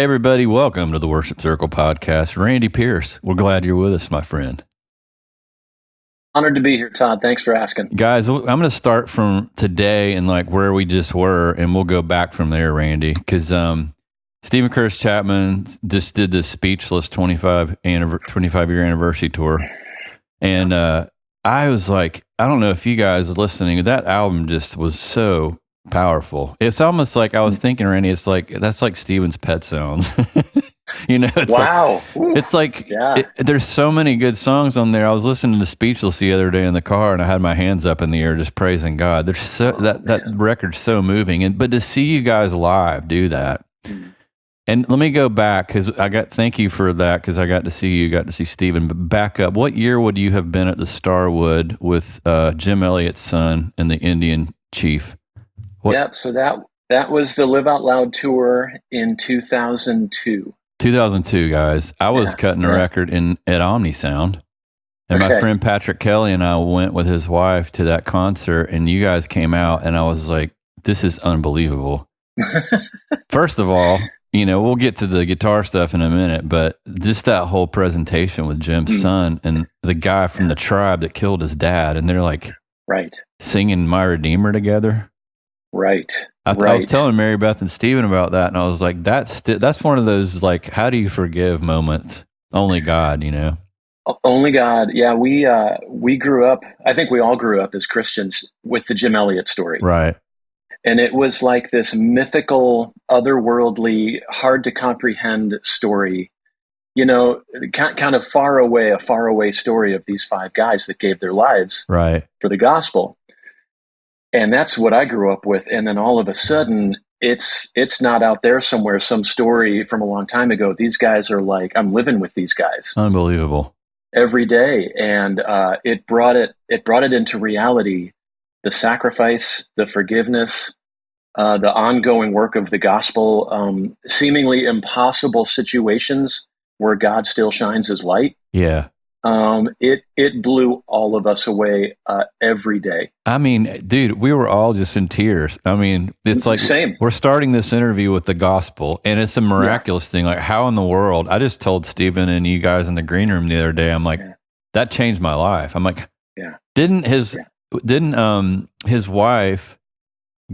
Hey, everybody. Welcome to the Worship Circle podcast. Randy Pearce. We're glad you're with us, my friend. Honored to be here, Todd. Thanks for asking. Guys, I'm going to start from today and like where we just were, and we'll go back from there, Randy, because Steven Curtis Chapman just did this Speechless 25-year anniversary tour. And I was like, I don't know if you guys are listening, that album just was so powerful. It's almost like I was thinking, Randy, it's like, that's like Steven's Pet Sounds. It's wow. Like, it's like, there's so many good songs on there. I was listening to Speechless the other day in the car, and I had my hands up in the air just praising God. There's so that record's so moving. But to see you guys live do that, and let me go back because thank you for that, because I got to see you, got to see Steven. But back up, what year would you have been at the Starwood with Jim Elliott's son and the Indian Chief? So that was the Live Out Loud tour in 2002. 2002, guys. I was cutting a record at Omni Sound, and my friend Patrick Kelly and I went with his wife to that concert, and you guys came out, and I was like, this is unbelievable. First of all, we'll get to the guitar stuff in a minute, but just that whole presentation with Jim's son and the guy from the tribe that killed his dad, and they're like singing My Redeemer together. Right. I was telling Mary Beth and Steven about that, and I was like, that's one of those, like, how do you forgive moments? Only God, Only God. Yeah, we grew up, I think we all grew up as Christians with the Jim Elliott story. Right. And it was like this mythical, otherworldly, hard to comprehend story, kind of a faraway story of these five guys that gave their lives for the gospel. And that's what I grew up with. And then all of a sudden, it's not out there somewhere, some story from a long time ago. These guys are like, I'm living with these guys. Unbelievable. Every day. And it brought it into reality, the sacrifice, the forgiveness, the ongoing work of the gospel, seemingly impossible situations where God still shines his light. Yeah. It blew all of us away every day. I mean, dude, we were all just in tears. I mean, it's like we're starting this interview with the gospel, and it's a miraculous thing. Like, how in the world? I just told Steven and you guys in the green room the other day, I'm like, that changed my life. I'm like, didn't his wife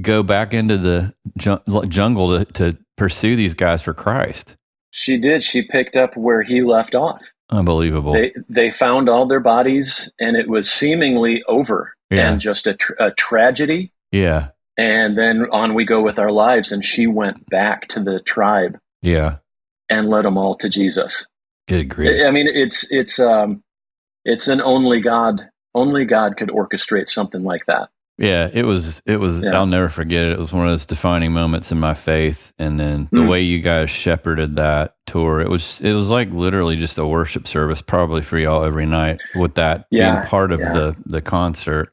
go back into the jungle to pursue these guys for Christ? She did. She picked up where he left off. Unbelievable. They found all their bodies, and it was seemingly over and just a tragedy. Yeah. And then on we go with our lives. And she went back to the tribe. Yeah. And led them all to Jesus. Good grief. I mean, it's an only God could orchestrate something like that. Yeah, it was, I'll never forget it. It was one of those defining moments in my faith. And then the way you guys shepherded that tour, it was like literally just a worship service, probably for y'all every night, with that being part of the concert.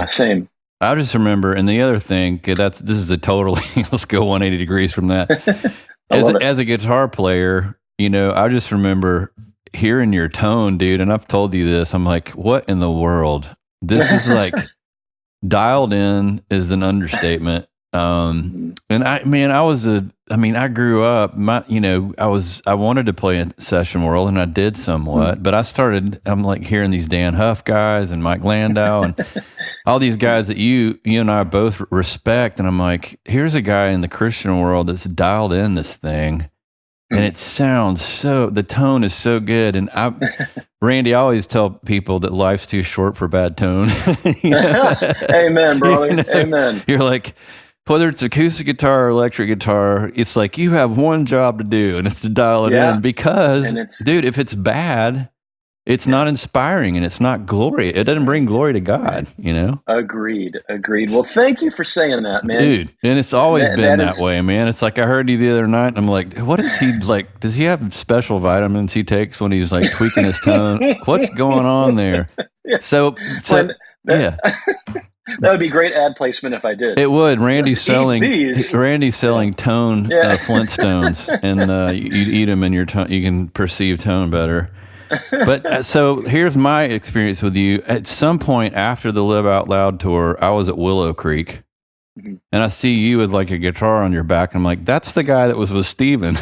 Same. I just remember, and the other thing, this is a totally, let's go 180 degrees from that. As a guitar player, I just remember hearing your tone, dude, and I've told you this, I'm like, what in the world? This is like... dialed in is an understatement. And I grew up, I wanted to play in Session World, and I did somewhat, but I'm like hearing these Dan Huff guys and Mike Landau and all these guys that you and I both respect. And I'm like, here's a guy in the Christian world that's dialed in this thing. And it sounds the tone is so good. And Randy, I always tell people that life's too short for bad tone. Amen, brother. Amen. You're like, whether it's acoustic guitar or electric guitar, it's like you have one job to do, and it's to dial it in. Because, dude, if it's bad, it's not inspiring, and it's not glory. It doesn't bring glory to God, Agreed. Well, thank you for saying that, man. Dude, and it's always been that way, man. It's like I heard you the other night, and I'm like, what is he like? Does he have special vitamins he takes when he's like tweaking his tone? What's going on there? So that would be great ad placement if I did. It would. Randy's selling tone Flintstones, and you eat them, and you can perceive tone better. But so here's my experience with you. At some point after the Live Out Loud tour, I was at Willow Creek, And I see you with like a guitar on your back. I'm like, that's the guy that was with Steven.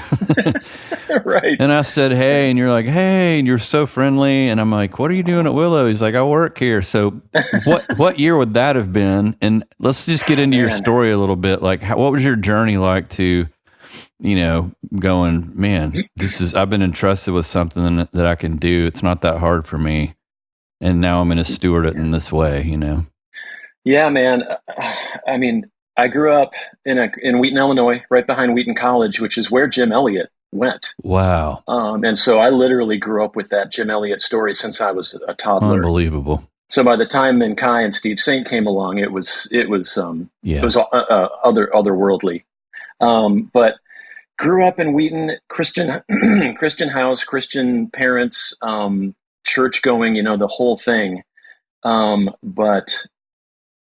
Right. And I said, hey, and you're like, hey, and you're so friendly. And I'm like, what are you doing at Willow? He's like, I work here. So what year would that have been? And let's just get into your story a little bit. Like, what was your journey like to, going, man, I've been entrusted with something that I can do. It's not that hard for me. And now I'm going to steward it in this way, Yeah, man. I mean, I grew up in Wheaton, Illinois, right behind Wheaton College, which is where Jim Elliott went. Wow. And so I literally grew up with that Jim Elliott story since I was a toddler. Unbelievable. So by the time Minkai and Steve Saint came along, it was otherworldly. But grew up in Wheaton, Christian house, Christian parents, church going, the whole thing. But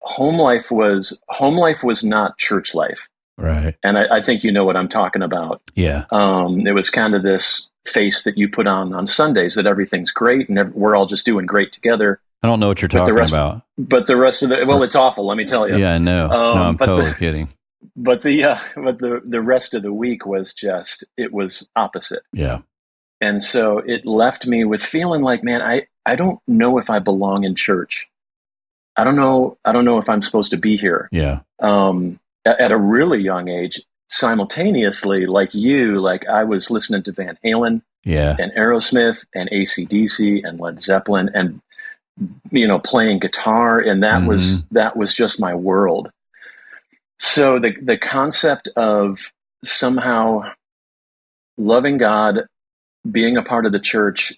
home life was not church life. Right. And I think you know what I'm talking about. Yeah. It was kind of this face that you put on Sundays that everything's great and we're all just doing great together. I don't know what you're talking about. But the rest of it's awful, let me tell you. Yeah, I know. No, I'm totally kidding. But the rest of the week was it was opposite. Yeah. And so it left me with feeling like, man, I don't know if I belong in church. I don't know if I'm supposed to be here. Yeah. At a really young age, simultaneously, like I was listening to Van Halen, and Aerosmith and AC/DC and Led Zeppelin and playing guitar, and that was just my world. So the concept of somehow loving God, being a part of the church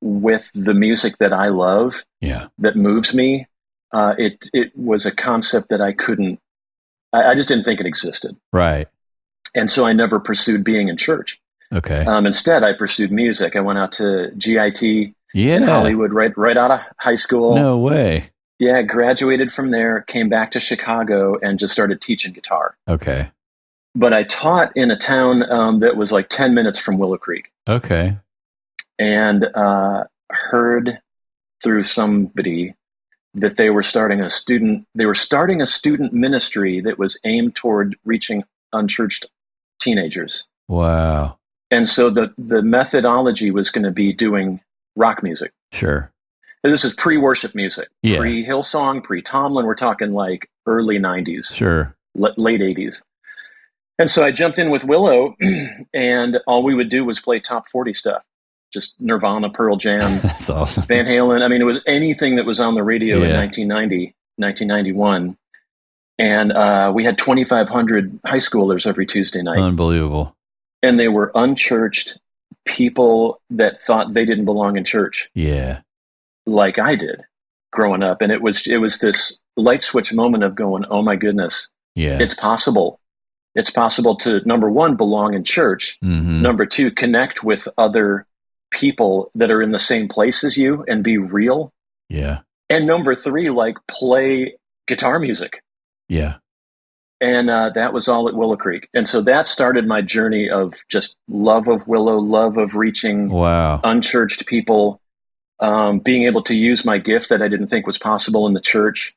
with the music that I love, that moves me, it was a concept that I just didn't think it existed. Right. And so I never pursued being in church. Okay. Instead, I pursued music. I went out to GIT in Hollywood right out of high school. No way. Yeah, graduated from there, came back to Chicago, and just started teaching guitar. Okay. But I taught in a town that was like 10 minutes from Willow Creek. Okay. And heard through somebody that they were starting a student ministry that was aimed toward reaching unchurched teenagers. Wow. And so the methodology was going to be doing rock music. Sure. And this is pre-worship music, yeah. pre-Hillsong, pre-Tomlin. We're talking like early 90s, sure, late 80s. And so I jumped in with Willow, and all we would do was play top 40 stuff. Just Nirvana, Pearl Jam, that's awesome. Van Halen. I mean, it was anything that was on the radio in 1990, 1991. And we had 2,500 high schoolers every Tuesday night. Unbelievable. And they were unchurched people that thought they didn't belong in church. Yeah. Like I did growing up. And it was this light switch moment of going, oh my goodness, it's possible. It's possible to, number one, belong in church. Mm-hmm. Number two, connect with other people that are in the same place as you and be real. Yeah. And number three, like play guitar music. Yeah. And that was all at Willow Creek. And so that started my journey of just love of Willow, love of reaching unchurched people, being able to use my gift that I didn't think was possible in the church.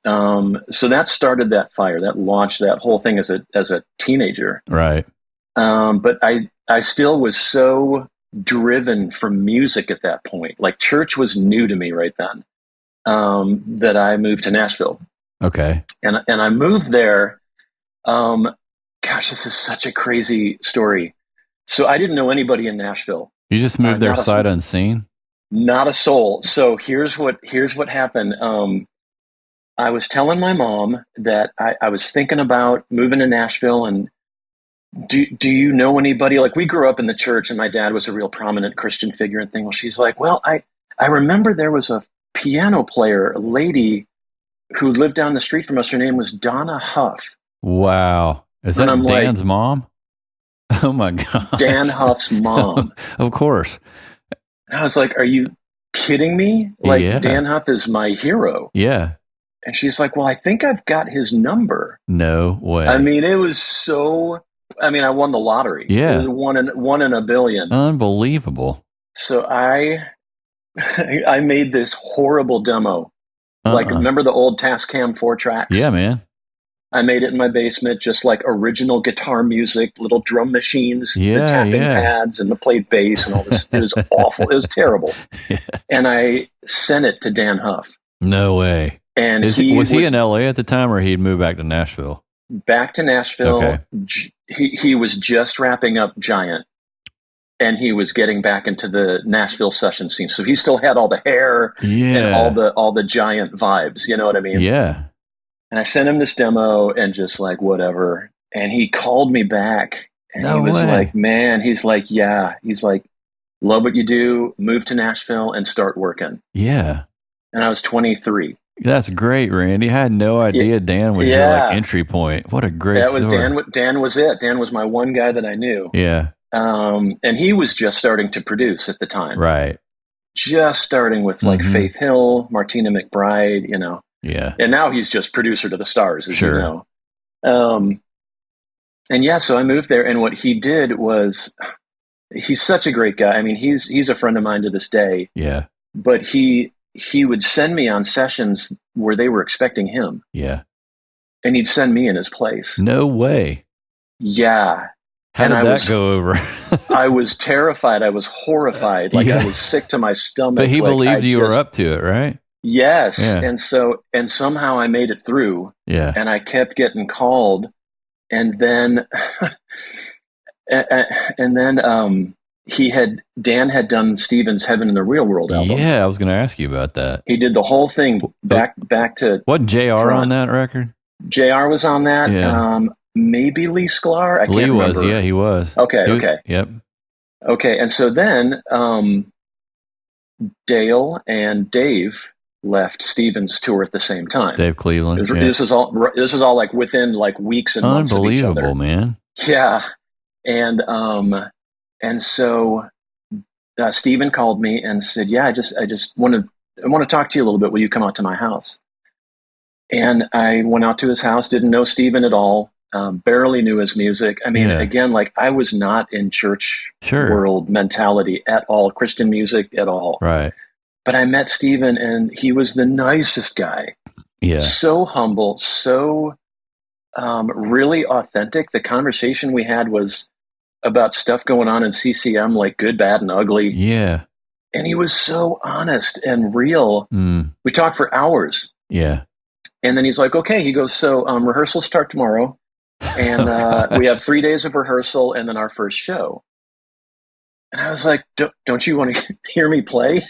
So that started that fire, that launched that whole thing as a teenager. Right. But I still was so driven from music at that point. Like church was new to me right then, that I moved to Nashville. Okay. And I moved there. Gosh, this is such a crazy story. So I didn't know anybody in Nashville. You just moved there sight unseen? Not a soul. So here's what happened. I was telling my mom that I was thinking about moving to Nashville, and do you know anybody? Like, we grew up in the church and my dad was a real prominent Christian figure and thing. Well, she's like, well, I remember there was a piano player, a lady who lived down the street from us. Her name was Donna Huff. Wow. Is that Dan's mom? Oh my God. Dan Huff's mom. Of course. And I was like, are you kidding me? Like, Dan Huff is my hero. Yeah. And she's like, well, I think I've got his number. No way. I mean, it was so, I won the lottery. Yeah. It was one in a billion. Unbelievable. So I made this horrible demo. Like, remember the old Tascam 4 tracks? Yeah, man. I made it in my basement, just like original guitar music, little drum machines, the Yeah, tapping yeah. pads, and the played bass and all this. It was awful. It was terrible. Yeah. And I sent it to Dan Huff. No way. And Was he in LA at the time, or he'd moved back to Nashville? back to Nashville. Okay. He was just wrapping up Giant, and he was getting back into the Nashville session scene. So he still had all the hair and all the Giant vibes. You know what I mean? Yeah. And I sent him this demo and just like, whatever. And he called me back and he was like, man, he's like, yeah, he's like, love what you do, move to Nashville and start working. Yeah. And I was 23. That's great, Randy. I had no idea Dan was your like entry point. What a great story. Dan was it. Dan was my one guy that I knew. Yeah. And he was just starting to produce at the time. Right. Just starting with like Faith Hill, Martina McBride, you know. Yeah. And now he's just producer to the stars, as you know. And yeah, so I moved there, and what he did was, he's such a great guy. I mean, he's a friend of mine to this day. Yeah. But he would send me on sessions where they were expecting him. Yeah. And he'd send me in his place. No way. Yeah. How did that go over? I was terrified. I was horrified. Like I was sick to my stomach. But he like, believed you were up to it, right? Yes. Yeah. And somehow I made it through. Yeah. And I kept getting called. And then, Dan had done Steven's Heaven in the Real World album. Yeah, I was going to ask you about that. He did the whole thing back to. What, JR on that record? JR was on that. Yeah. Maybe Lee Sklar. I can't remember. Yeah, he was. Okay. Yep. Okay, and so then Dale and Dave left Steven's tour at the same time. Dave Cleveland. This is all like within like weeks and months of each other. Unbelievable, man. Yeah, and so Steven called me and said, "Yeah, I just want to talk to you a little bit. Will you come out to my house?" And I went out to his house. Didn't know Steven at all. Barely knew his music. I mean, again, like I was not in church world mentality at all, Christian music at all. Right. But I met Steven and he was the nicest guy. Yeah. So humble, so really authentic. The conversation we had was about stuff going on in CCM, like good, bad, and ugly. Yeah. And he was so honest and real. We talked for hours. Yeah. And then he's like, okay, he goes, so rehearsals start tomorrow. And we have 3 days of rehearsal and then our first show. And I was like, don't you want to hear me play?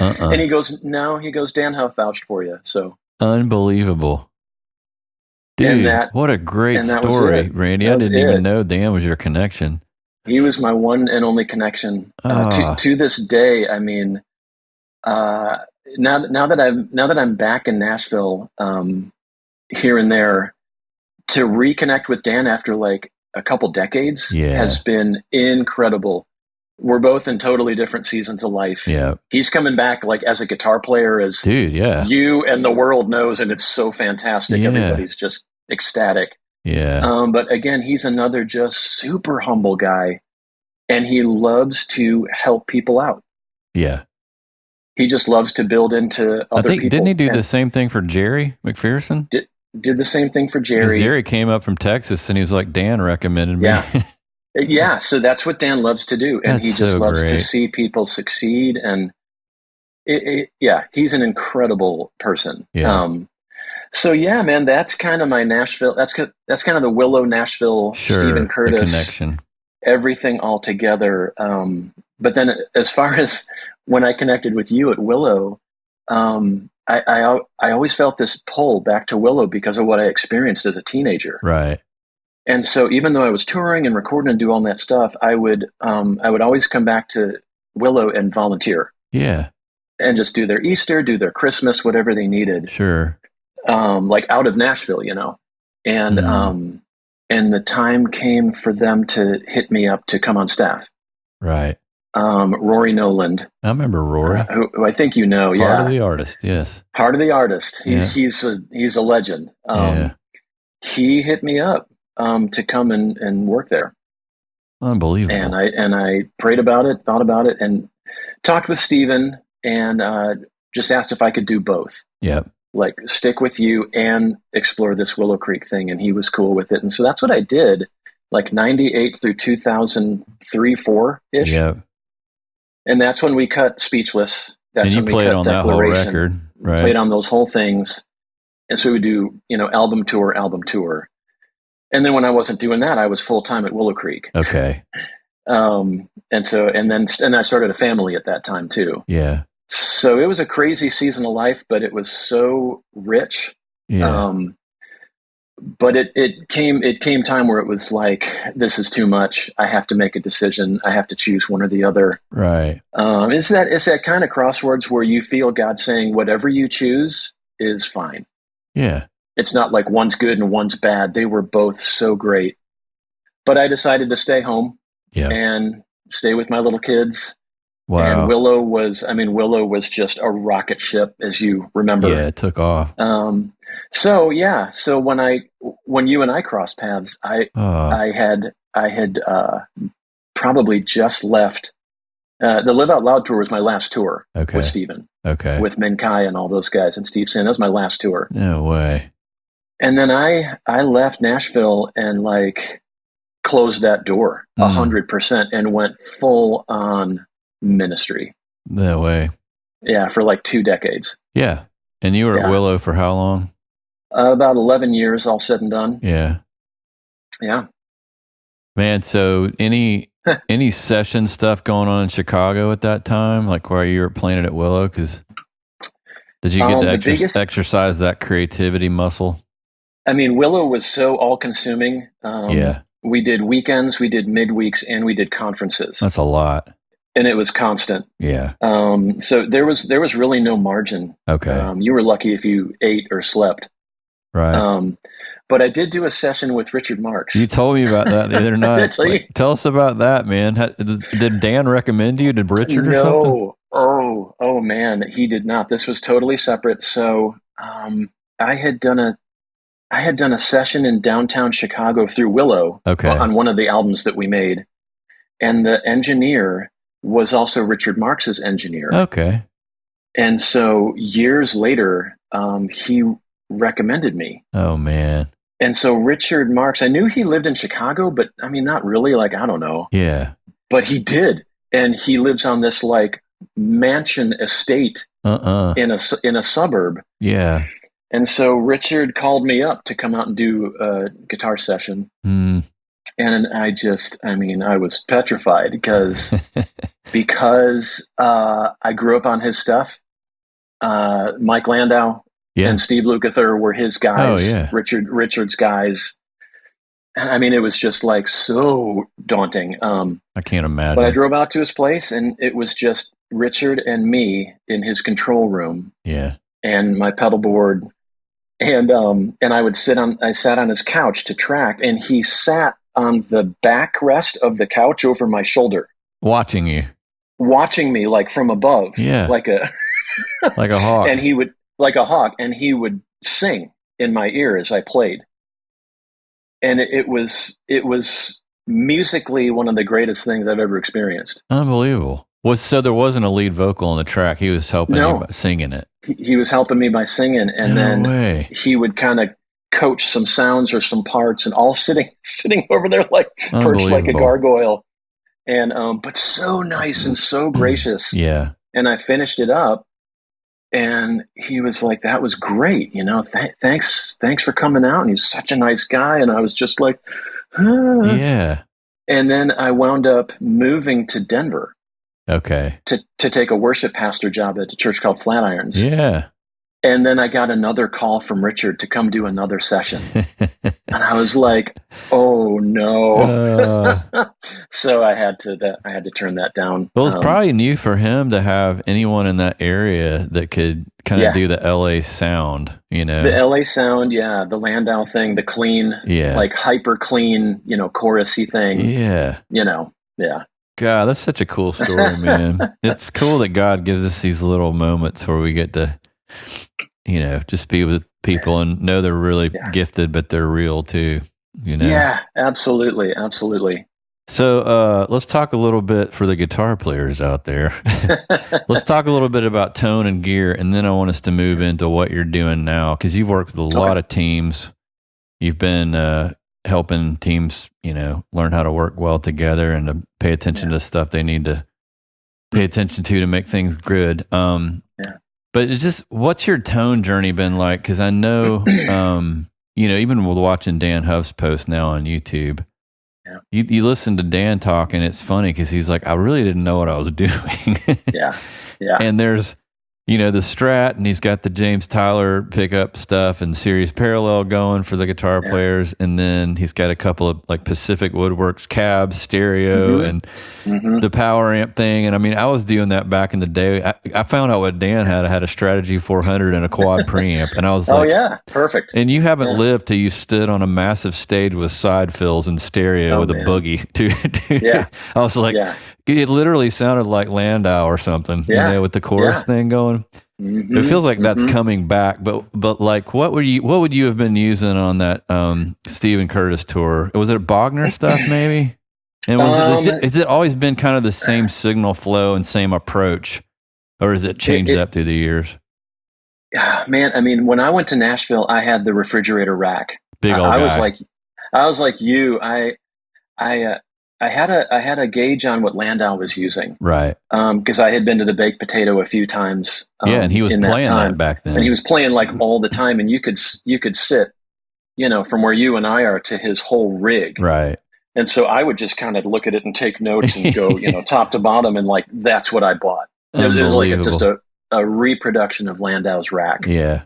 And he goes, no. He goes, Dan Huff vouched for you. So unbelievable. Dude, what a great story, Randy. I didn't even know Dan was your connection. He was my one and only connection. To this day, I mean, now that I'm back in Nashville, here and there, to reconnect with Dan after like a couple decades has been incredible. We're both in totally different seasons of life. Yeah. He's coming back like as a guitar player, as you and the world knows, and it's so fantastic. Yeah. Everybody's just ecstatic. Yeah. But again, he's another just super humble guy, and he loves to help people out. Yeah. He just loves to build into other people. Didn't he do the same thing for Jerry McPherson? Did the same thing for Jerry. Jerry came up from Texas and he was like, Dan recommended me. Yeah. Yeah. So that's what Dan loves to do. And he just loves to see people succeed. And he's an incredible person. Yeah. So yeah, man, that's kind of my Nashville. That's kind of the Willow, Nashville, Steven Curtis the connection, everything all together. But then as far as when I connected with you at Willow, I always felt this pull back to Willow because of what I experienced as a teenager. Right. And so even though I was touring and recording and do all that stuff, I would always come back to Willow and volunteer. Yeah. And just do their Easter, do their Christmas, whatever they needed. Sure. Like out of Nashville, you know. And and the time came for them to hit me up to come on staff. Right. Rory Noland. I remember Rory, who I think you know. Heart of the Artist, yes. Heart of the Artist. He's a legend. He hit me up to come and work there. Unbelievable. And I prayed about it, thought about it, and talked with Steven, and just asked if I could do both. Yep. like stick with you and explore this Willow Creek thing. And he was cool with it. And so that's what I did, like 98 through 2003, 4-ish. Yeah. And that's when we cut Speechless. That's and you when we played cut on that whole record, right? Played on those whole things. And so we would do, album tour. And then when I wasn't doing that, I was full time at Willow Creek. Okay. And I started a family at that time too. Yeah. So it was a crazy season of life, but it was so rich. Yeah. But it came time where it was like, this is too much. I have to make a decision. I have to choose one or the other. Right. It's that kind of crossroads where you feel God saying, whatever you choose is fine. Yeah. It's not like one's good and one's bad. They were both so great. But I decided to stay home and stay with my little kids. Wow. And Willow was just a rocket ship, as you remember. Yeah, it took off. So when you and I crossed paths, I had probably just left. The Live Out Loud tour was my last tour with Steven. Okay. With Menkai and all those guys and Steve Sand. That was my last tour. No way. And then I left Nashville and like closed that door 100% and went full on ministry. No way. Yeah, for like 2 decades. Yeah. And you were at Willow for how long? About 11 years, all said and done. Yeah. Yeah. Man, so any session stuff going on in Chicago at that time, like while you were playing at Willow? Because did you get to exercise that creativity muscle? I mean, Willow was so all-consuming. We did weekends, we did midweeks, and we did conferences. That's a lot. And it was constant. Yeah. So there was really no margin. Okay. You were lucky if you ate or slept. Right. But I did do a session with Richard Marx. You told me about that the other night. Tell us about that, man. Did Dan recommend you? Did Richard or something? Oh man, he did not. This was totally separate. So I had done a session in downtown Chicago through Willow on one of the albums that we made. And the engineer was also Richard Marx's engineer. Okay. And so years later, he recommended me. Oh, man. And so Richard Marx, I knew he lived in Chicago, but I mean, not really, like, I don't know. Yeah. But he did. And he lives on this like mansion estate in a suburb. Yeah. And so Richard called me up to come out and do a guitar session. And I was petrified because I grew up on his stuff. Mike Landau and Steve Lukather were his guys. Oh, yeah. Richard's guys. And I mean, it was just like so daunting. I can't imagine. But I drove out to his place and it was just Richard and me in his control room. Yeah. And my pedal board. And I sat on his couch to track, and he sat on the backrest of the couch over my shoulder. Watching me like from above. Yeah. Like a hawk. And he would sing in my ear as I played. And it was musically one of the greatest things I've ever experienced. Unbelievable. So there wasn't a lead vocal on the track. He was helping you by singing it. He was helping me by singing, and he would kind of coach some sounds or some parts, and all sitting over there like perched like a gargoyle, and but so nice and so gracious. Yeah. And I finished it up, and he was like, "That was great, thanks for coming out." And he's such a nice guy, and I was just like, yeah. And then I wound up moving to Denver. Okay. To take a worship pastor job at a church called Flatirons. Yeah. And then I got another call from Richard to come do another session. And I was like, oh no. So I had to turn that down. Well, it's probably new for him to have anyone in that area that could kind of do the LA sound, The LA sound, yeah. The Landau thing, the clean, like hyper clean, chorusy thing. Yeah. Yeah. God, that's such a cool story, man. It's cool that God gives us these little moments where we get to, just be with people and know they're really gifted, but they're real too, Yeah, absolutely. Absolutely. So let's talk a little bit for the guitar players out there. Let's talk a little bit about tone and gear, and then I want us to move into what you're doing now, because you've worked with a lot of teams. You've been helping teams, learn how to work well together and to pay attention to stuff they need to pay attention to make things good. But it's just, what's your tone journey been like? Because I know, even with watching Dan Huff's post now on YouTube, you listen to Dan talk, and it's funny because he's like, I really didn't know what I was doing. Yeah. And there's, the Strat, and he's got the James Tyler pickup stuff and Series Parallel going for the guitar players. And then he's got a couple of like Pacific Woodworks cabs, stereo, and the power amp thing. And I mean, I was doing that back in the day. I found out what Dan had. I had a Strategy 400 and a quad preamp. And I was like, oh yeah, perfect. And you haven't lived till you stood on a massive stage with side fills and stereo with a boogie. I was like, it literally sounded like Landau or something, with the chorus thing going. It feels like that's coming back, but like, what would you have been using on that Steven Curtis tour? Was it Bogner stuff maybe? And has it always been kind of the same signal flow and same approach, or has it changed up through the years? Man, I mean, when I went to Nashville, I had the refrigerator rack. Big old guy. I was like you. I had a gauge on what Landau was using, right? Because I had been to the Baked Potato a few times. And he was playing that back then, and he was playing like all the time. And you could sit, from where you and I are to his whole rig, right? And so I would just kind of look at it and take notes and go, top to bottom, and like that's what I bought. It was like just a reproduction of Landau's rack. Yeah.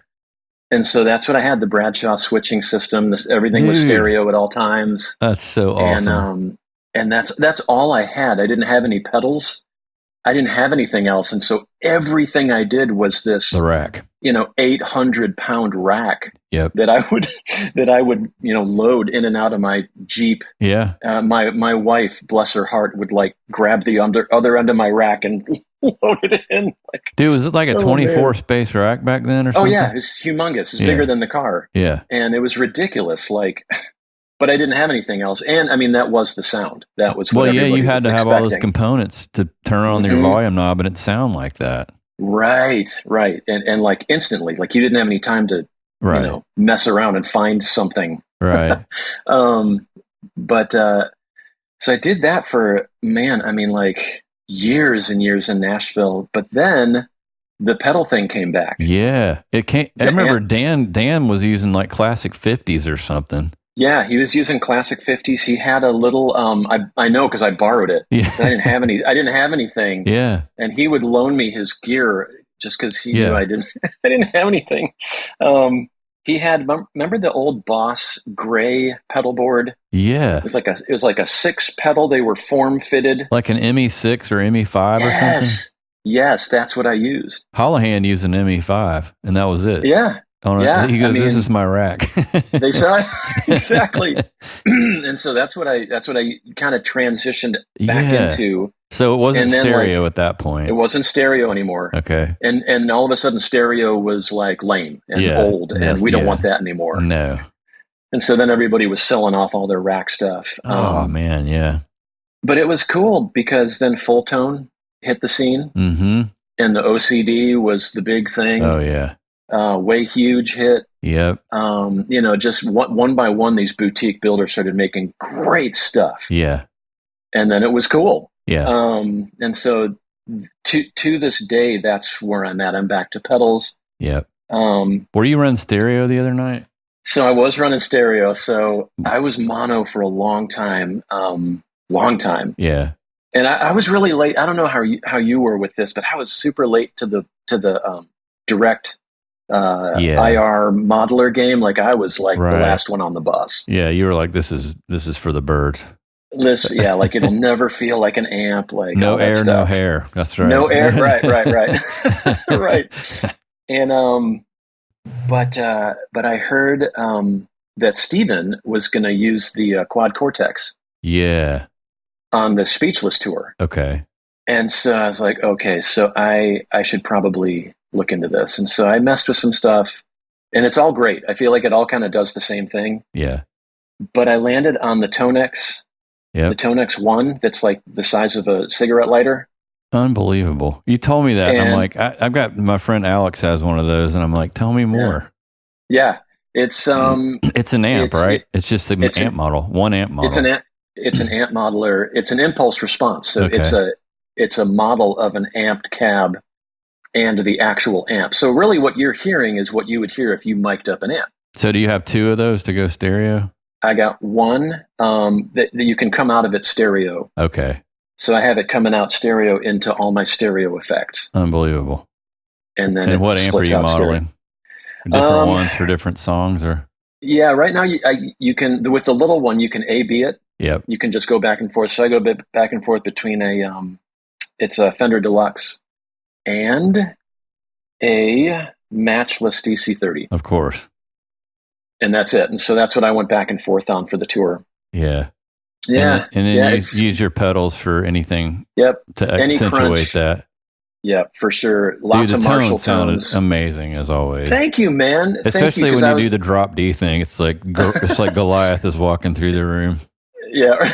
And so that's what I had, the Bradshaw switching system. Everything was stereo at all times. That's so awesome. And that's all I had. I didn't have any pedals. I didn't have anything else. And so everything I did was the rack, 800-pound rack that I would, load in and out of my Jeep. Yeah. My wife, bless her heart, would like grab the other end of my rack and load it in. Dude, was it like a 24 space rack back then or something? Oh yeah. It was humongous. It's bigger than the car. Yeah. And it was ridiculous. But I didn't have anything else. And I mean, that was the sound. That was what you had to have expecting. all those components to turn on your volume knob and it sound like that. Right. And like instantly, like you didn't have any time to, mess around and find something. Right. But so I did that for, like years and years in Nashville. But then the pedal thing came back. Yeah. It came. I remember Dan was using like classic 50s or something. Yeah, he was using classic 50s. He had a little, I know because I borrowed it. Yeah. I didn't have anything. Yeah. And he would loan me his gear just because he knew I didn't have anything. He had, remember the old Boss gray pedal board? Yeah. It was like a 6 pedal. They were form fitted. Like an ME6 or ME5 or something? Yes, that's what I used. Holohan used an ME5 and that was it. Yeah. He goes, this is my rack. They saw exactly. And so that's what I kind of transitioned back into. So it wasn't stereo at that point. It wasn't stereo anymore. Okay. And all of a sudden stereo was like lame and old and we don't want that anymore. No. And so then everybody was selling off all their rack stuff. Oh man, yeah. But it was cool because then full tone hit the scene. Mm-hmm. And the OCD was the big thing. Oh yeah. Way huge hit. Yep. Just one by one, these boutique builders started making great stuff. Yeah. And then it was cool. Yeah. And so to this day, that's where I'm at. I'm back to pedals. Yep. Were you running stereo the other night? So I was running stereo. So I was mono for a long time. Yeah. And I was really late. I don't know how you were with this, but I was super late to the direct IR modeler game. Like I was like the last one on the bus. Yeah, you were like, this is for the birds. Like it'll never feel like an amp. Like no air, no hair. That's right. No air. Right. Right. And but I heard that Steven was going to use the Quad Cortex. Yeah. On the Speechless tour. Okay. And so I was like, okay, so I should probably look into this. And so I messed with some stuff and it's all great. I feel like it all kind of does the same thing. Yeah. But I landed on the Tonex The Tone X1 that's like the size of a cigarette lighter. Unbelievable. You told me that. And I'm like, I've got my friend Alex has one of those, and I'm like, tell me more. Yeah. It's an amp, right? It's just the amp model, 1 amp model. It's an amp modeler. It's an impulse response. So it's a model of an amped cab and the actual amp. So really what you're hearing is what you would hear if you mic'd up an amp. So do you have 2 of those to go stereo? I got one that you can come out of it stereo. Okay. So I have it coming out stereo into all my stereo effects. Unbelievable. And then what amp are you modeling? Different ones for different songs, or? Yeah, right now you can, with the little one, you can A/B it. Yep. You can just go back and forth. So I go back and forth between it's a Fender Deluxe and a matchless DC-30. Of course. And that's it. And so that's what I went back and forth on for the tour. Yeah. Yeah. And then use your pedals for anything. Yep. To accentuate that. Yeah, for sure. Lots of Marshall tones. Amazing as always. Thank you, man. Especially when you do the drop D thing. It's like Goliath is walking through the room. Yeah.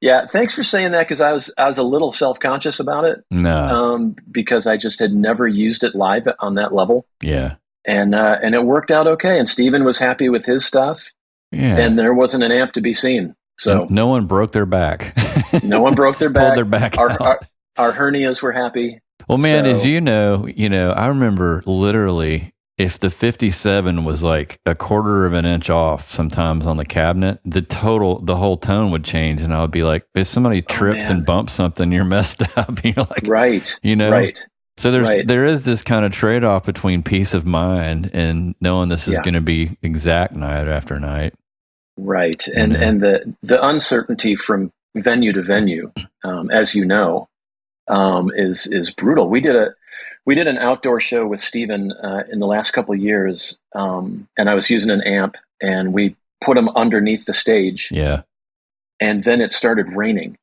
Yeah. Thanks for saying that, because I was a little self-conscious about it. No. Because I just had never used it live on that level. Yeah. And it worked out okay. And Steven was happy with his stuff. Yeah. And there wasn't an amp to be seen. So no one broke their back. No one broke their back. Pulled their back out. Our hernias were happy. Well, man, as you know, I remember literally if the 57 was like a quarter of an inch off sometimes on the cabinet, the whole tone would change. And I would be like, if somebody trips and bumps something, you're messed up. You're like, right. Right. So there is this kind of trade-off between peace of mind and knowing this is going to be exact night after night. Right. And the uncertainty from venue to venue, as you know, is brutal. We did an outdoor show with Steven in the last couple of years, and I was using an amp, and we put him underneath the stage. Yeah. And then it started raining.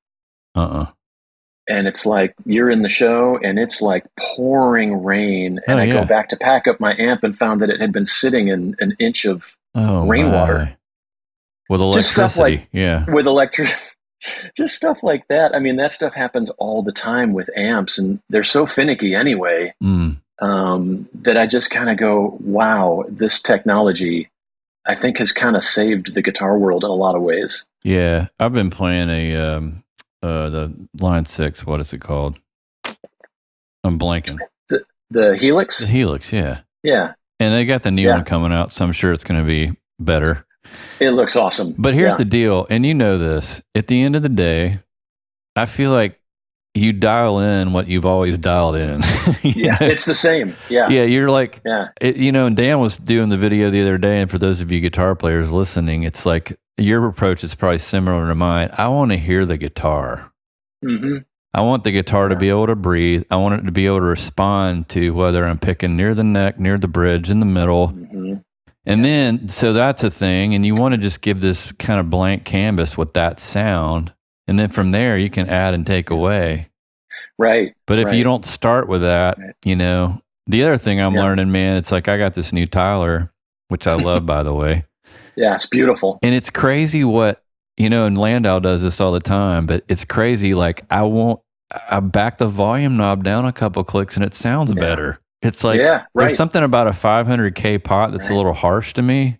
And it's like you're in the show, and it's like pouring rain, and I go back to pack up my amp and found that it had been sitting in an inch of rainwater. With electricity, with electricity. Just stuff like that. I mean, that stuff happens all the time with amps, and they're so finicky anyway, that I just kind of go, wow, this technology, I think, has kind of saved the guitar world in a lot of ways. Yeah. I've been playing the Line 6, what is it called? I'm blanking. The Helix? The Helix, yeah. Yeah. And they got the new one coming out, so I'm sure it's going to be better. It looks awesome. But here's the deal, and you know this. At the end of the day, I feel like you dial in what you've always dialed in. It's the same. Yeah. Yeah, you're like, and Dan was doing the video the other day, and for those of you guitar players listening, it's like your approach is probably similar to mine. I want to hear the guitar. Mm-hmm. I want the guitar to be able to breathe. I want it to be able to respond to whether I'm picking near the neck, near the bridge, in the middle. Mm-hmm. And then, so that's a thing. And you want to just give this kind of blank canvas with that sound. And then from there, you can add and take away. Right. But if you don't start with that, the other thing I'm learning, man, it's like I got this new Tyler, which I love, by the way. Yeah, it's beautiful. And it's crazy what, and Landau does this all the time, but it's crazy. Like I back the volume knob down a couple clicks and it sounds better. It's like, there's something about a 500K pot that's a little harsh to me.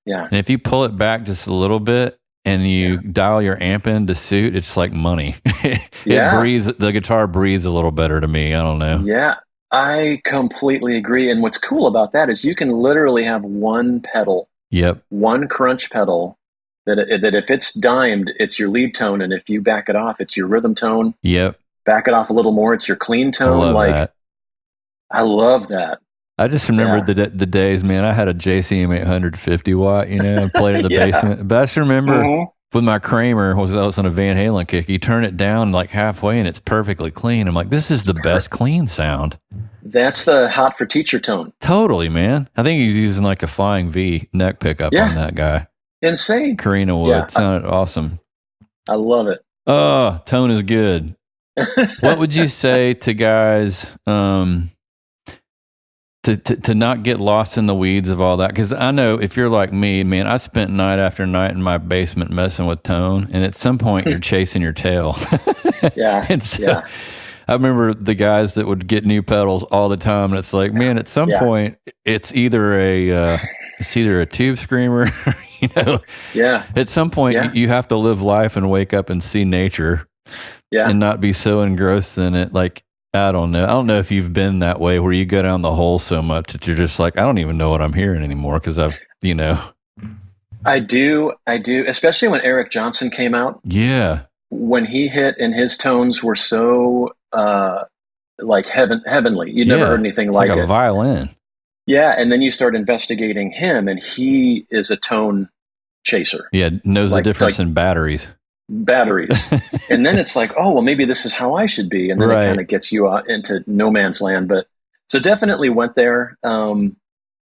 Yeah. And if you pull it back just a little bit and you dial your amp in to suit, it's like money. The guitar breathes a little better to me. I don't know. Yeah, I completely agree. And what's cool about that is you can literally have one pedal. Yep. One crunch pedal that if it's dimed, it's your lead tone. And if you back it off, it's your rhythm tone. Yep. Back it off a little more, it's your clean tone. I love that. I just remembered the days, man. I had a JCM 850 watt, and played in the basement. But I just remember with my Kramer, I was on a Van Halen kick. You turn it down like halfway and it's perfectly clean. I'm like, this is the best clean sound. That's the hot for teacher tone. Totally, man. I think he's using like a Flying V neck pickup on that guy. Insane. Carina wood. Sounded awesome. I love it. Oh, tone is good. What would you say to guys to not get lost in the weeds of all that. Because I know if you're like me, man, I spent night after night in my basement messing with tone, and at some point you're chasing your tail. Yeah. And so I remember the guys that would get new pedals all the time, and it's like, man, at some point it's either a tube screamer, you know. Yeah. At some point you have to live life and wake up and see nature, and not be so engrossed in it. Like, I don't know. I don't know if you've been that way where you go down the hole so much that you're just like, I don't even know what I'm hearing anymore because I've, you know. I do, especially when Eric Johnson came out. Yeah. When he hit and his tones were so like heavenly. You never heard anything it's like a it. Violin. Yeah, and then you start investigating him, and he is a tone chaser. Yeah, knows the difference in batteries. And then it's like, oh, well, maybe this is how I should be. And then it kind of gets you out into no man's land. But so definitely went there,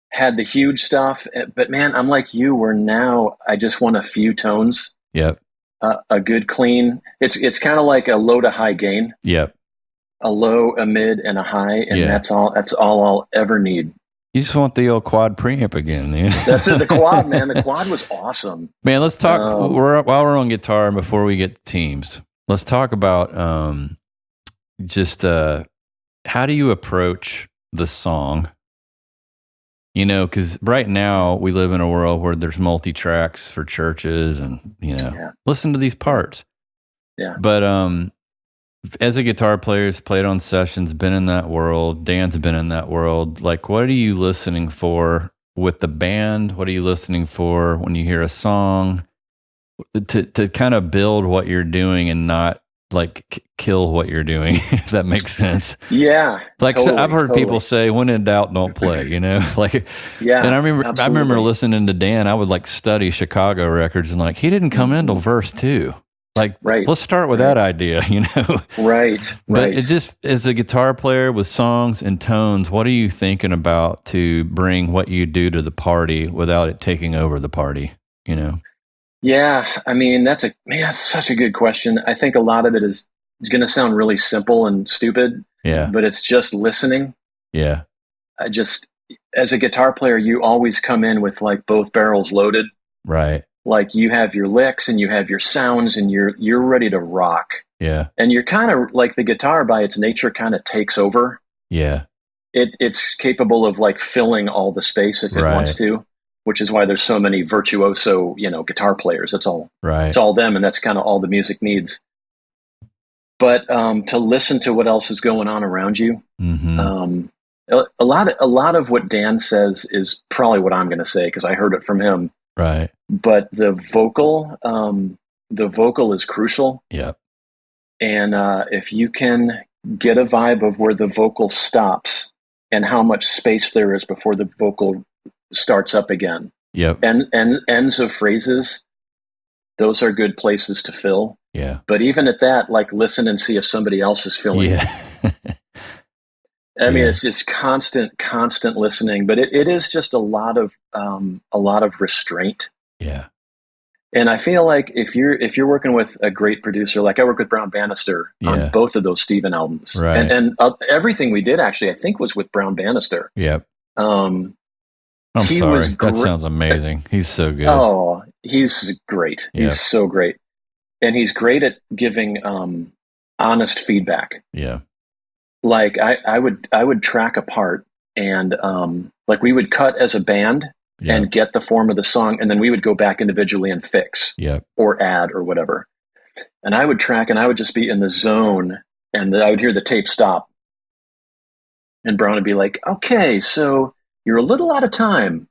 had the huge stuff. But man, I'm like you, where now I just want a few tones. Yep. A good clean. It's kind of like a low to high gain. Yep. A low, a mid, and a high. And that's all I'll ever need. You just want the old quad preamp again, man. That's it. The quad, man. The quad was awesome. Man, let's talk while we're on guitar and before we get to teams. Let's talk about just how do you approach the song? You know, because right now we live in a world where there's multi-tracks for churches and, you know, listen to these parts. Yeah. But as a guitar player who's played on sessions, been in that world, Dan's been in that world, like, what are you listening for with the band? What are you listening for when you hear a song to kind of build what you're doing and not like kill what you're doing, if that makes sense? Yeah. Like, totally, so I've heard people say, when in doubt, don't play, you know? Like, yeah. And I remember listening to Dan, I would like study Chicago records and like, he didn't come into verse 2. Like, let's start with that idea, you know? Right. But it just, as a guitar player with songs and tones, what are you thinking about to bring what you do to the party without it taking over the party, you know? Yeah. I mean, that's such a good question. I think a lot of it is going to sound really simple and stupid. Yeah. But it's just listening. Yeah. As a guitar player, you always come in with like both barrels loaded. Right. Like you have your licks and you have your sounds and you're ready to rock. Yeah. And you're kind of like the guitar by its nature kind of takes over. Yeah. It's capable of like filling all the space if it wants to, which is why there's so many virtuoso, guitar players. It's all them. And that's kind of all the music needs. But to listen to what else is going on around you, a lot of what Dan says is probably what I'm going to say, because I heard it from him. Right. But the vocal is crucial. Yeah. And if you can get a vibe of where the vocal stops and how much space there is before the vocal starts up again. Yep. And ends of phrases, those are good places to fill. Yeah. But even at that, like, listen and see if somebody else is filling. Yeah. I mean, it's just constant listening, but it is just a lot of restraint. Yeah. And I feel like if you're working with a great producer, like I work with Brown Bannister on both of those Steven albums, right. and everything we did actually, I think, was with Brown Bannister. Yep. I'm sorry. That sounds amazing. He's so good. Oh, he's great. Yep. He's so great, and he's great at giving honest feedback. Yeah. Like I would track a part and like we would cut as a band and get the form of the song, and then we would go back individually and fix or add or whatever. And I would track and I would just be in the zone, and I would hear the tape stop. And Brown would be like, okay, so you're a little out of time.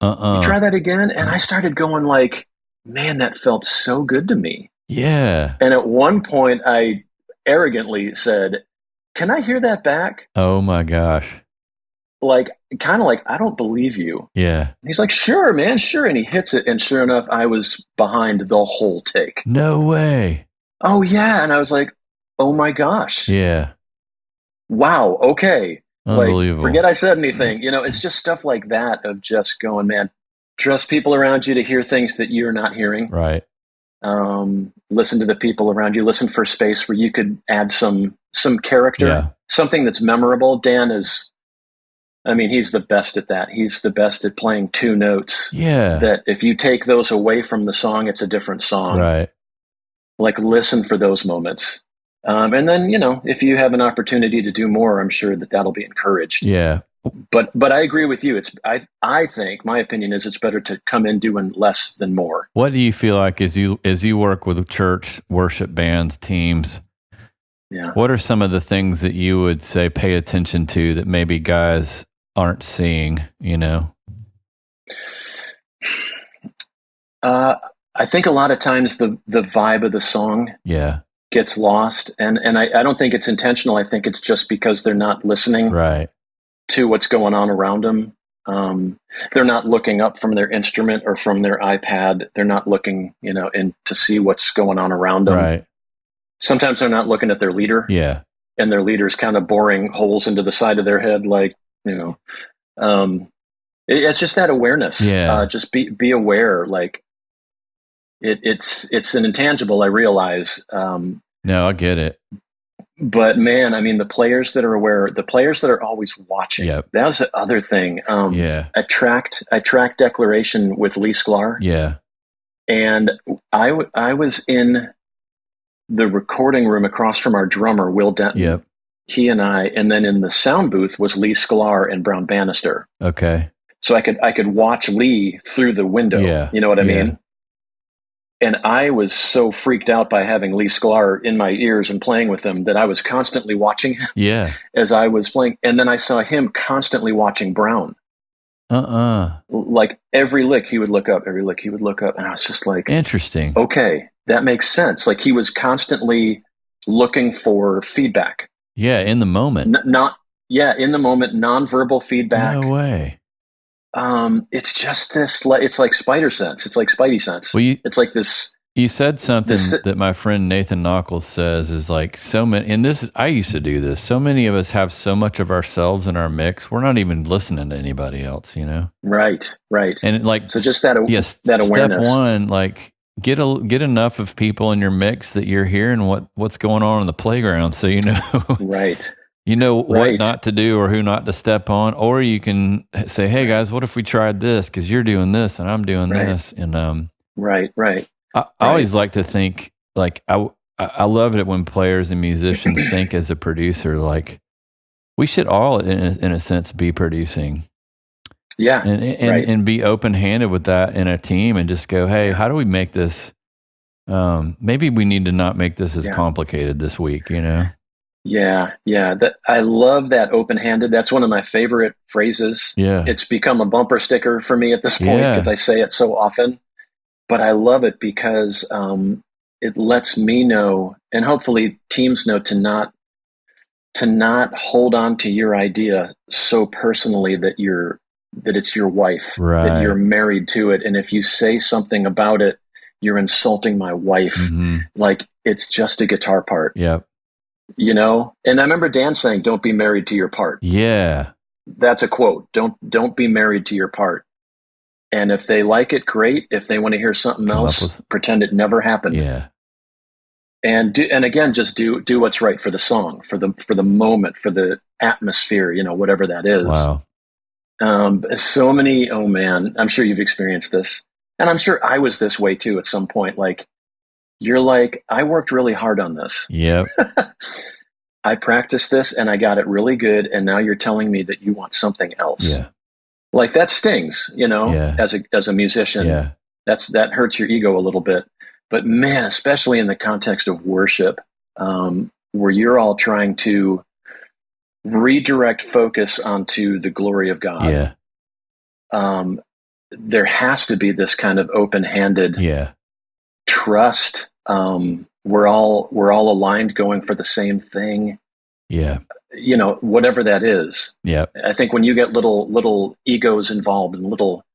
You try that again. And I started going like, man, that felt so good to me. Yeah. And at one point I arrogantly said, can I hear that back? Oh my gosh. Like, kind of like, I don't believe you. Yeah. And he's like, sure, man, sure. And he hits it. And sure enough, I was behind the whole take. No way. Oh, yeah. And I was like, oh my gosh. Yeah. Wow. Okay. Unbelievable. Like, forget I said anything. It's just stuff like that of just going, man, trust people around you to hear things that you're not hearing. Right. Listen to the people around you. Listen for space where you could add some character, something that's memorable. Dan is, I mean, he's the best at that. He's the best at playing two notes. Yeah. That if you take those away from the song, it's a different song. Right. Like, listen for those moments. And then, if you have an opportunity to do more, I'm sure that'll be encouraged. Yeah. But I agree with you. I think my opinion is it's better to come in doing less than more. What do you feel like as you work with church worship bands, teams? Yeah. What are some of the things that you would say pay attention to that maybe guys aren't seeing, I think a lot of times the vibe of the song gets lost. And I don't think it's intentional. I think it's just because they're not listening to what's going on around them. They're not looking up from their instrument or from their iPad. They're not looking, in to see what's going on around them. Right. Sometimes they're not looking at their leader. Yeah. And their leader's kind of boring holes into the side of their head. Like, it's just that awareness. Yeah. Just be aware. Like, it's an intangible, I realize. No, I get it. But man, I mean, the players that are aware, the players that are always watching. Yep. That's the other thing. I tracked Declaration with Lee Sklar. Yeah. And I was in the recording room across from our drummer, Will Denton. Yep. He and I, and then in the sound booth was Lee Sklar and Brown Bannister. Okay. So I could watch Lee through the window. Yeah. You know what I mean? And I was so freaked out by having Lee Sklar in my ears and playing with him that I was constantly watching him as I was playing. And then I saw him constantly watching Brown. Like every lick he would look up, every lick he would look up. And I was just like, interesting. Okay, that makes sense. Like he was constantly looking for feedback. Yeah, in the moment. In the moment, nonverbal feedback. No way. It's just this. It's like spider sense. It's like Spidey sense. Well, it's like this. You said something that my friend Nathan Knuckles says is like so many. And I used to do this. So many of us have so much of ourselves in our mix. We're not even listening to anybody else. Right. And so just that awareness. Step one, like get enough of people in your mix that you're hearing what's going on in the playground. So Right. What not to do or who not to step on, or you can say, "Hey guys, what if we tried this? Because you're doing this and I'm doing this." And right. I always like to think like I love it when players and musicians think as a producer like we should all in a sense be producing. Yeah, and be open handed with that in a team and just go, "Hey, how do we make this? Maybe we need to not make this as complicated this week." Yeah. I love that open-handed. That's one of my favorite phrases. Yeah. It's become a bumper sticker for me at this point because I say it so often. But I love it because it lets me know, and hopefully teams know, to not hold on to your idea so personally that it's your wife, that you're married to it, and if you say something about it, you're insulting my wife. Mm-hmm. Like it's just a guitar part. Yep. And I remember Dan saying, "Don't be married to your part." Yeah. That's a quote. Don't be married to your part. And if they like it, great. If they want to hear something else, pretend it never happened. Yeah. And again, just do what's right for the song, for the moment, for the atmosphere, whatever that is. Wow. So many, oh man, I'm sure you've experienced this. And I'm sure I was this way too at some point. Like, you're like, I worked really hard on this. Yep. I practiced this and I got it really good. And now you're telling me that you want something else. Yeah. Like that stings, as a musician. Yeah. That hurts your ego a little bit. But man, especially in the context of worship, where you're all trying to redirect focus onto the glory of God. Yeah. There has to be this kind of open-handed trust. We're all aligned, going for the same thing. Yeah. Whatever that is. Yeah. I think when you get little egos involved and little,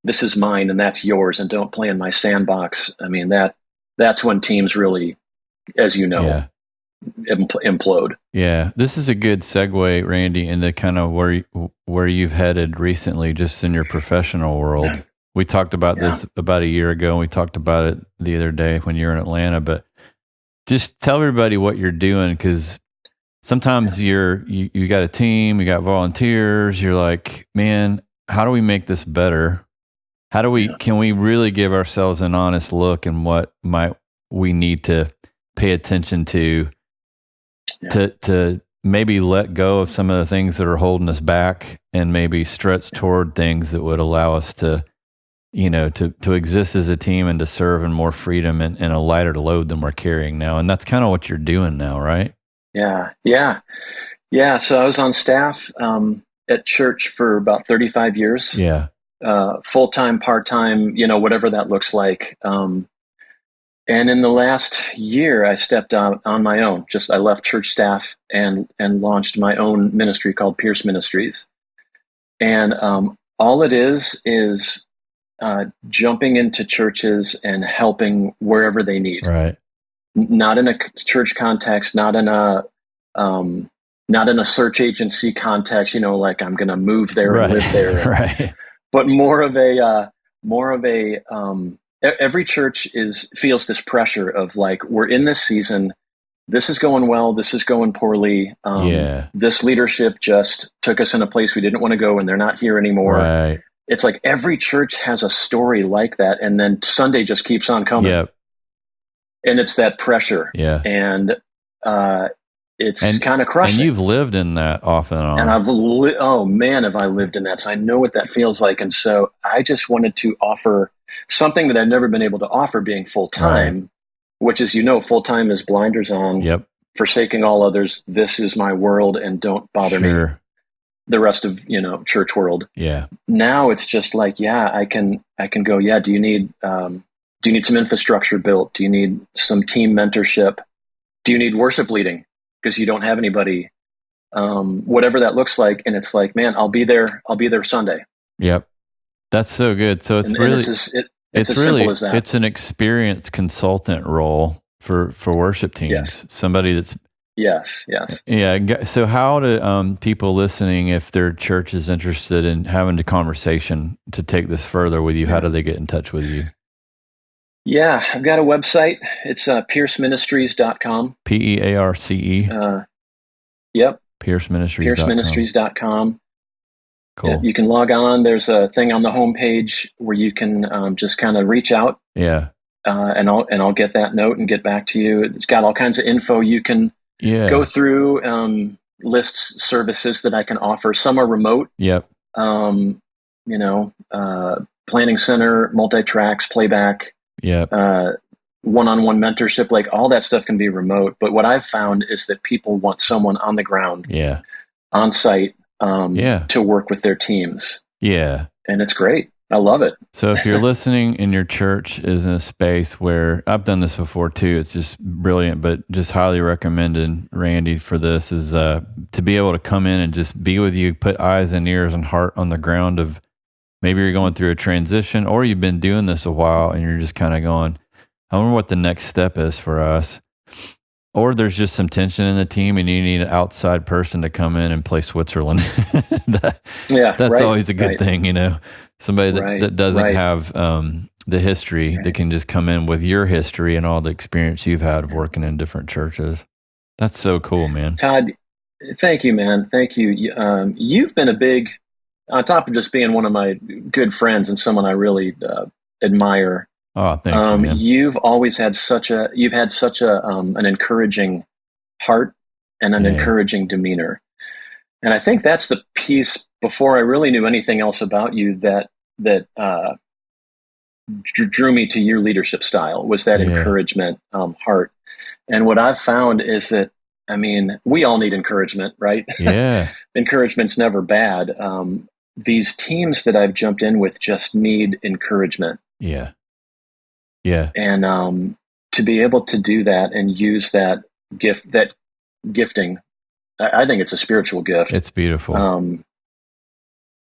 this is mine and that's yours and don't play in my sandbox. I mean, that's when teams really, as implode. Yeah. This is a good segue, Randy, into kind of where you've headed recently, just in your professional world. We talked about this about a year ago, and we talked about it the other day when you were in Atlanta, but just tell everybody what you're doing, because sometimes you got a team, you got volunteers, you're like, man, how do we make this better? Can we really give ourselves an honest look and what might we need to pay attention to maybe let go of some of the things that are holding us back and maybe stretch toward things that would allow us to, to exist as a team and to serve in more freedom and a lighter load than we're carrying now. And that's kind of what you're doing now, right? Yeah. So I was on staff at church for about 35 years. Yeah. Full-time, part-time, whatever that looks like. And in the last year, I stepped out on my own. I left church staff and launched my own ministry called Pearce Ministries. And all it is jumping into churches and helping wherever they need. Right. Not in a church context, not in a search agency context. Like I'm going to move there and live there. Right. But more of a. Every church feels this pressure of like, we're in this season. This is going well. This is going poorly. This leadership just took us in a place we didn't want to go, and they're not here anymore. Right. It's like every church has a story like that, and then Sunday just keeps on coming. Yep. And it's that pressure. Yeah. And it's kind of crushing. And you've lived in that off and on. And have I lived in that. So I know what that feels like. And so I just wanted to offer something that I've never been able to offer being full-time, which is, full-time is blinders on, forsaking all others. This is my world and don't bother me. The rest of, church world. Yeah. Now it's just like, I can go, do you need some infrastructure built? Do you need some team mentorship? Do you need worship leading? Because you don't have anybody, whatever that looks like. And it's like, man, I'll be there Sunday. Yep. That's so good. So it's it's as simple as that. It's an experienced consultant role for worship teams. Yes. Somebody that's Yes. Yeah. So how do people listening, if their church is interested in having a conversation to take this further with you, how do they get in touch with you? Yeah, I've got a website. It's pearceministries.com. PEARCE. Yep. pearceministries.com. Cool. Yeah, you can log on. There's a thing on the homepage where you can just kind of reach out. Yeah. And I'll get that note and get back to you. It's got all kinds of info you can go through. Lists services that I can offer. Some are remote. Yep. Planning center, multi-tracks, playback. Yeah. One-on-one mentorship, like all that stuff can be remote. But what I've found is that people want someone on the ground, on site, to work with their teams. Yeah. And it's great. I love it. So if you're listening and your church is in a space where I've done this before too, it's just brilliant, but just highly recommended, Randy, for this is to be able to come in and just be with you, put eyes and ears and heart on the ground of maybe you're going through a transition or you've been doing this a while and you're just kind of going, I wonder what the next step is for us. Or there's just some tension in the team and you need an outside person to come in and play Switzerland. That's always a good thing, somebody that doesn't have the history that can just come in with your history and all the experience you've had of working in different churches. That's so cool, man. Todd, thank you, man. Thank you. You've been a big, on top of just being one of my good friends and someone I really admire. Oh, thanks, man. You've always had an encouraging heart and an encouraging demeanor. And I think that's the piece before I really knew anything else about you that drew me to your leadership style was that encouragement heart. And what I've found is that, we all need encouragement, right? Yeah. Encouragement's never bad. These teams that I've jumped in with just need encouragement. Yeah. Yeah. And to be able to do that and use that gifting, I think it's a spiritual gift. It's beautiful.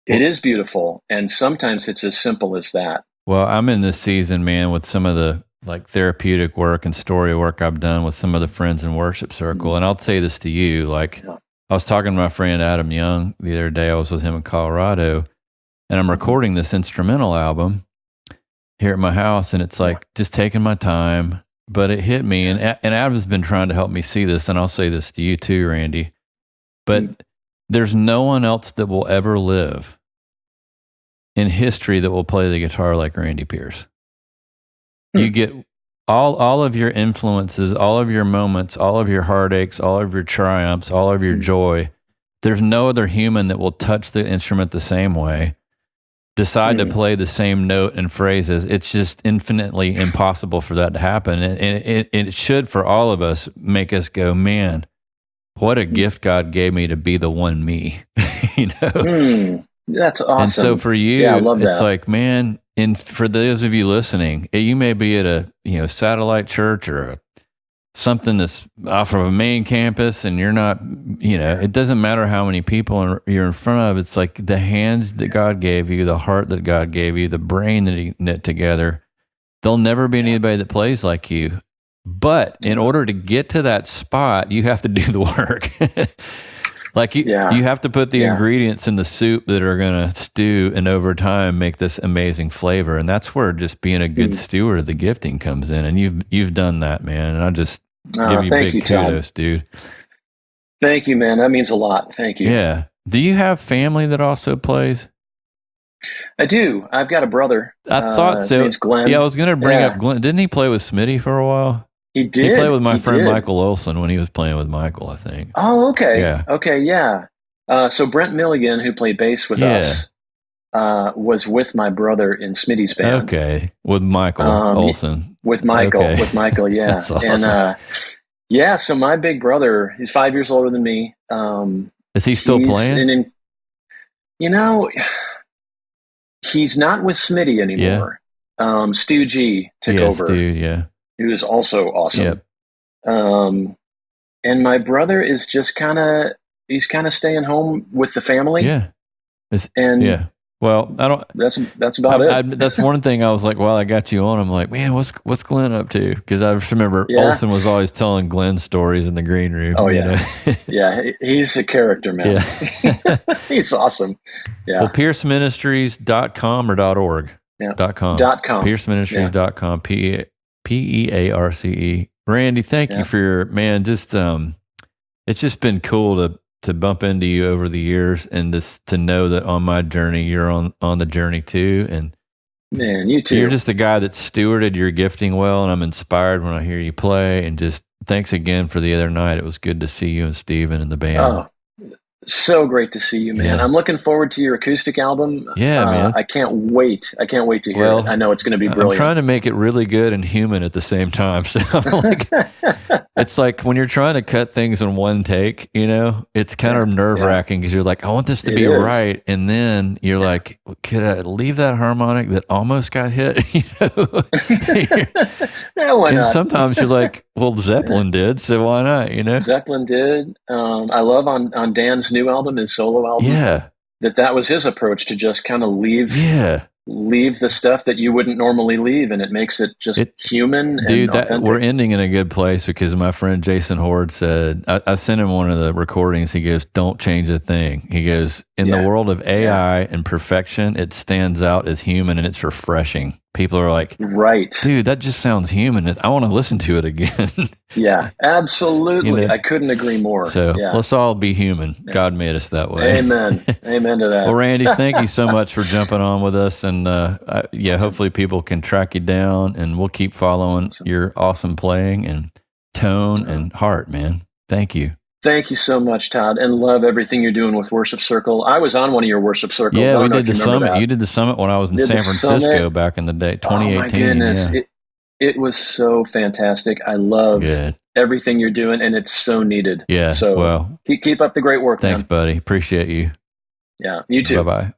It is beautiful. And sometimes it's as simple as that. Well, I'm in this season, man, with some of the therapeutic work and story work I've done with some of the friends in worship circle. And I'll say this to you, I was talking to my friend Adam Young the other day. I was with him in Colorado and I'm recording this instrumental album here at my house, and it's just taking my time, but it hit me. And Adam's been trying to help me see this, and I'll say this to you too, Randy. But there's no one else that will ever live in history that will play the guitar like Randy Pearce. You get all of your influences, all of your moments, all of your heartaches, all of your triumphs, all of your joy. There's no other human that will touch the instrument the same way, decide to play the same note and phrases. It's just infinitely impossible for that to happen. And it should, for all of us, make us go, man, what a gift God gave me to be the one me, you know? That's awesome. And so for you, I love it's that. like, man, and for those of you listening, you may be at a satellite church or something that's off of a main campus, and you're not, it doesn't matter how many people you're in front of. It's like the hands that God gave you, the heart that God gave you, the brain that He knit together. There'll never be anybody that plays like you. But in order to get to that spot, you have to do the work. Like you have to put the ingredients in the soup that are going to stew and over time make this amazing flavor. And that's where just being a good steward of the gifting comes in. And you've done that, man. And I just give you big kudos, dude. Thank you, man. That means a lot. Thank you. Yeah. Do you have family that also plays? I do. I've got a brother. I thought so. His name's Glenn. Yeah, I was going to bring up Glenn. Didn't he play with Smitty for a while? He did. He played with my friend Michael Olson when he was playing with Michael, I think. Oh, okay. Yeah. Okay, yeah. So Brent Milligan, who played bass with us, was with my brother in Smitty's band. Okay, with Michael Olson. With Michael, yeah. That's awesome. And so my big brother, he's 5 years older than me. Is he still playing? He's not with Smitty anymore. Stu G took over. Stu, Who is also awesome. Yep. And my brother is just he's kind of staying home with the family. Yeah. Well, I don't. That's about it. That's one thing I was like, while I got you on, I'm like, man, what's Glenn up to? Because I just remember Olson was always telling Glenn stories in the green room. Oh yeah, he's a character, man. Yeah. He's awesome. Yeah. Well, PearceMinistries.com or .org. Yeah. .com. PearceMinistries.com. Pearce. Randy, thank you for your just it's just been cool to bump into you over the years and just to know that on my journey you're on the journey too. And man, you too. You're just a guy that stewarded your gifting well, and I'm inspired when I hear you play. And just thanks again for the other night. It was good to see you and Steven and the band. Oh, so great to see you, man. Yeah. I'm looking forward to your acoustic album. Yeah, man. I can't wait to hear it. I know it's going to be brilliant. I'm trying to make it really good and human at the same time. So I'm like, it's like when you're trying to cut things in one take, it's kind of nerve wracking because you're like, I want this to be right. And then you're like, could I leave that harmonic that almost got hit? Why not? And sometimes you're like, well, Zeppelin did, so why not, Zeppelin did. I love on Dan's new album, his solo album. Yeah. That was his approach to just kind of leave the stuff that you wouldn't normally leave, and it makes it just human and authentic. We're ending in a good place because my friend Jason Horde said, I sent him one of the recordings. He goes, don't change a thing. He goes, in the world of AI and perfection, it stands out as human and it's refreshing. People are like, right, dude, that just sounds human. I want to listen to it again. Yeah, absolutely. I couldn't agree more. So let's all be human. God made us that way. Amen. Amen to that. Well, Randy, thank you so much for jumping on with us. And hopefully people can track you down, and we'll keep following your awesome playing and tone and heart, man. Thank you. Thank you so much, Todd, and love everything you're doing with Worship Circle. I was on one of your Worship Circles. Yeah, we did the summit. You did the summit when I was in San Francisco back in the day, 2018. Oh my goodness. Yeah. It was so fantastic. I love everything you're doing, and it's so needed. Yeah, so keep up the great work, thanks, buddy. Appreciate you. Yeah, you too. Bye-bye.